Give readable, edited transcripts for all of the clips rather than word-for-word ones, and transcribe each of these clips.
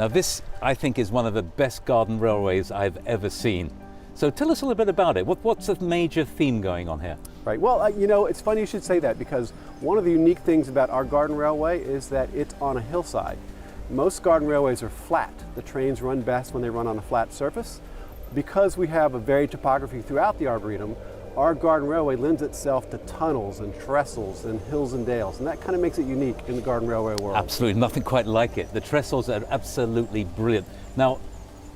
Now this, I think, is one of the best garden railways I've ever seen. So tell us a little bit about it. What's the major theme going on here? Right, well, you know, it's funny you should say that, because one of the unique things about our garden railway is that it's on a hillside. Most garden railways are flat. The trains run best when they run on a flat surface. Because we have a varied topography throughout the Arboretum, our garden railway lends itself to tunnels and trestles and hills and dales, and that kind of makes it unique in the garden railway world. Absolutely, nothing quite like it. The trestles are absolutely brilliant. Now,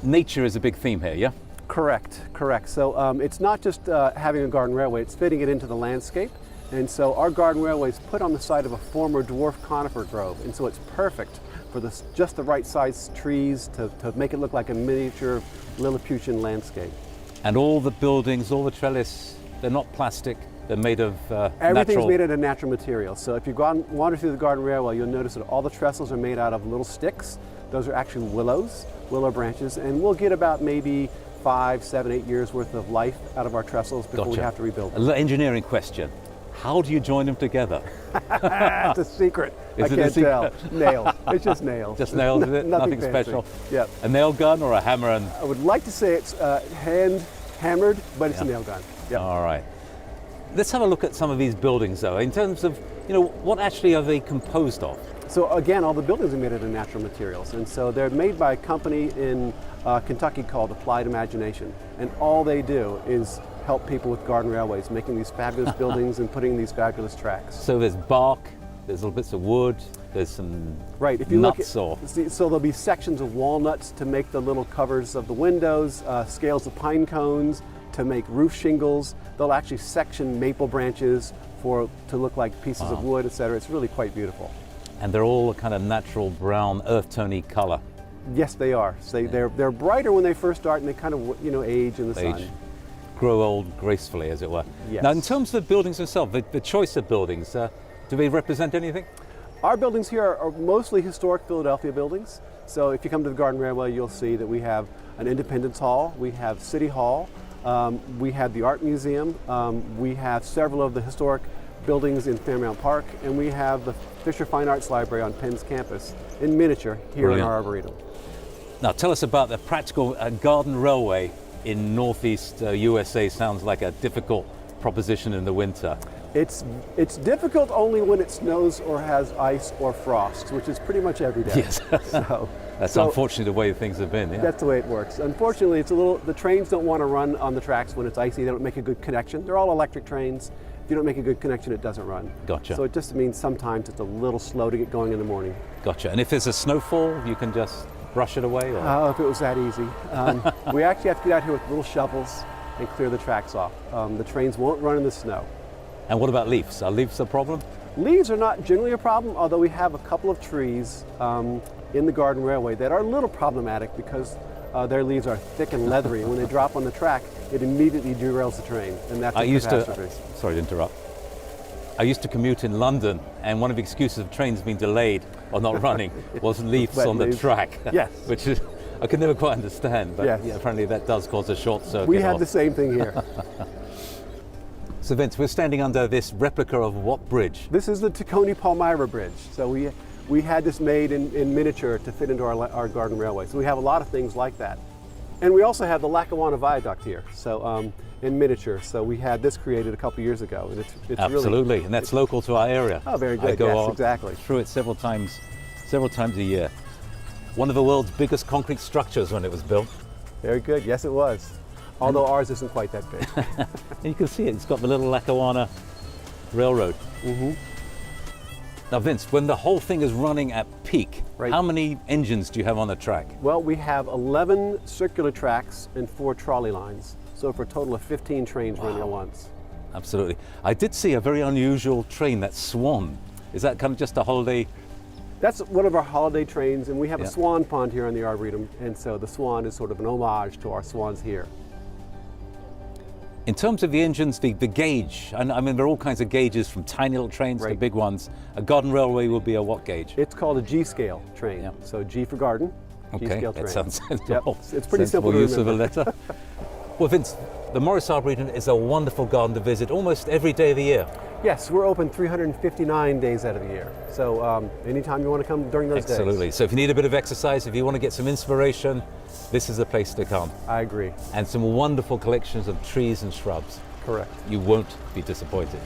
nature is a big theme here, yeah? Correct, correct. So it's not just having a garden railway, it's fitting it into the landscape. And so our garden railway is put on the site of a former dwarf conifer grove, and so it's perfect for just the right size trees to make it look like a miniature Lilliputian landscape. And all the buildings, all the trellis, they're not plastic, they're made of Everything's made out of natural materials. So if you wander through the garden railway, you'll notice that all the trestles are made out of little sticks. Those are actually willow branches, and we'll get about maybe 5, 7, 8 years worth of life out of our trestles before we have to rebuild them. An engineering question. How do you join them together? It's a secret. Is I it a can't secret? tell. Nails. It's just nails. Just nails, is it? Nothing Nothing fancy. special? Yep. A nail gun or a hammer and... I would like to say it's hand hammered, but it's a nail gun. Yep. All right. Let's have a look at some of these buildings though, in terms of, you know, what actually are they composed of? So again, all the buildings are made out of natural materials, and so they're made by a company in Kentucky called Applied Imagination, and all they do is help people with garden railways, making these fabulous buildings and putting these fabulous tracks. So there's bark, there's little bits of wood, there's some right. If you nuts look at, so there'll be sections of walnuts to make the little covers of the windows, scales of pine cones to make roof shingles. They'll actually section maple branches to look like pieces of wood, etc. It's really quite beautiful. And they're all a kind of natural brown, earth-tony color. Yes, they are. So they're brighter when they first start, and they kind of age in the sun. Grow old gracefully, as it were. Yes. Now, in terms of the buildings themselves, the choice of buildings, do they represent anything? Our buildings here are mostly historic Philadelphia buildings. So if you come to the Garden Railway, you'll see that we have an Independence Hall, we have City Hall, we have the Art Museum, we have several of the historic buildings in Fairmount Park, and we have the Fisher Fine Arts Library on Penn's campus in miniature here in our Arboretum. Now tell us about the practical garden railway in Northeast USA. Sounds like a difficult proposition in the winter. It's difficult only when it snows or has ice or frost, which is pretty much every day. Yes. That's unfortunately the way things have been. Yeah. That's the way it works. Unfortunately, the trains don't want to run on the tracks when it's icy. They don't make a good connection. They're all electric trains. If you don't make a good connection, it doesn't run. Gotcha. So it just means sometimes it's a little slow to get going in the morning. Gotcha. And if there's a snowfall, you can just brush it away? Or? Oh, if it was that easy. We actually have to get out here with little shovels and clear the tracks off. The trains won't run in the snow. And what about leaves? Are leaves a problem? Leaves are not generally a problem, although we have a couple of trees in the Garden Railway that are a little problematic because their leaves are thick and leathery, and when they drop on the track, it immediately derails the train, and that's a catastrophe. Sorry to interrupt. I used to commute in London, and one of the excuses of trains being delayed or not running was leaves on the track. Yes. Which is, I could never quite understand, but yes. yeah, apparently that does cause a short circuit. We had the same thing here. So Vince, we're standing under this replica of what bridge? This is the Tacony-Palmyra Bridge. So we had this made in miniature to fit into our garden railway. So we have a lot of things like that. And we also have the Lackawanna Viaduct here, so in miniature. So we had this created a couple years ago, and it's absolutely, and that's local to our area. Oh, very good. I go yes, exactly. through it several times a year. One of the world's biggest concrete structures when it was built. Very good. Yes, it was. Although ours isn't quite that big. And you can see it. It's got the little Lackawanna Railroad. Mm-hmm. Now, Vince, when the whole thing is running at peak, right. How many engines do you have on the track? Well, we have 11 circular tracks and 4 trolley lines. So for a total of 15 trains running at once. Absolutely. I did see a very unusual train, that Swan. Is that kind of just a holiday? That's one of our holiday trains, and we have a swan pond here on the Arboretum, and so the Swan is sort of an homage to our swans here. In terms of the engines, the gauge, and I mean there are all kinds of gauges from tiny little trains to big ones. A garden railway will be a what gauge? It's called a G-scale train. Yep. So G for garden, G-scale train. That sounds sensible. Yep. It's pretty simple to use remember. of a letter. Well, Vince, the Morris Arboretum is a wonderful garden to visit almost every day of the year. Yes, we're open 359 days out of the year. So anytime you want to come during those days. Absolutely. So if you need a bit of exercise, if you want to get some inspiration, this is the place to come. I agree. And some wonderful collections of trees and shrubs. Correct. You won't be disappointed.